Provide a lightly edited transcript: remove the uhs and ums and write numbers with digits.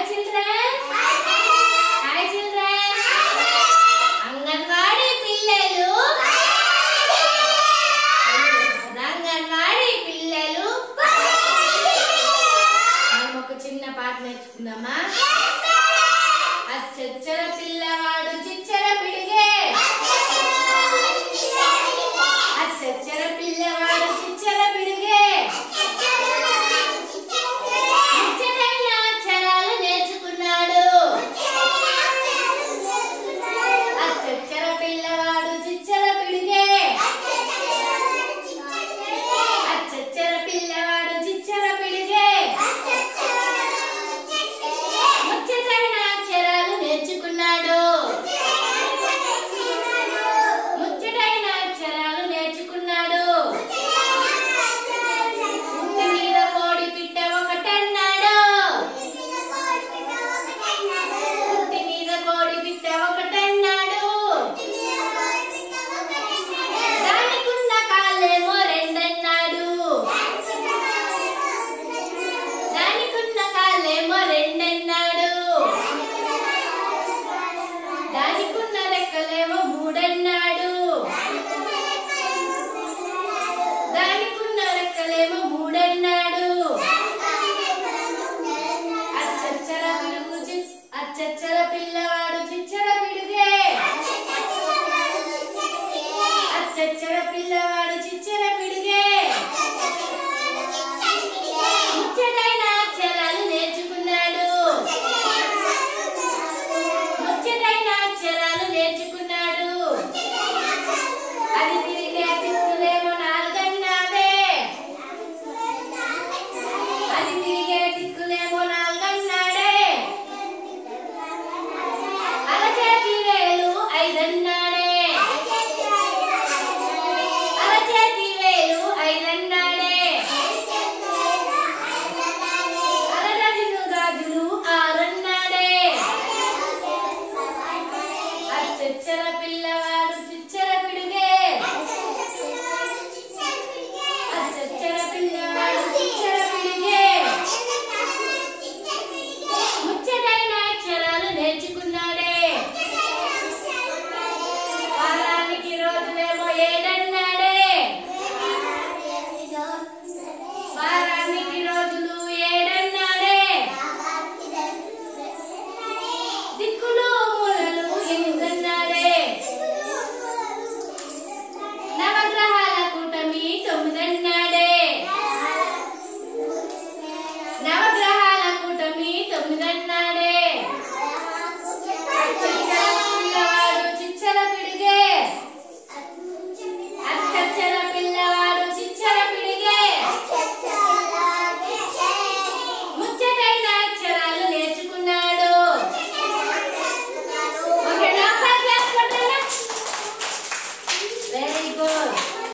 children. Hi children. Anganwadi పిల్లలు అంగన్వాడీ పిల్లలు మనం ఒక చిన్న పాట నేర్చుకుందామా? అచ్చచ్చర పిల్లవాడు చిచ్చర పిడిగే అచ్చచ్చర పిల్లవాడు చిచ్చర పిడిగే ముచ్చటైన అక్షరాలు నేర్చుకున్నాడు అచ్చచ్చర పిల్లవాడు చిచ్చర పిడిగే అచ్చచ్చర పిల్లవాడు చిచ్చర పిడిగే ముచ్చటైన అక్షరాలు నేర్చుకున్నాడు ముచ్చటైన అక్షరాలు నేర్చుకున్నాడు పుట్టి మీద కోడి పిట్ట ఒకటన్నాడు పుట్టి మీద కోడి పిట్ట ఒకటన్నాడు దానికున్న కాళ్ళేమో రెండన్నాడు దానికున్న కాళ్ళేమో రెండన్నాడు దానికున్న రెక్కలేమో మూడన్నాడు దానికున్న రెక్కలేమో మూడన్నాడు అచ్చచ్చర పిల్లవాడు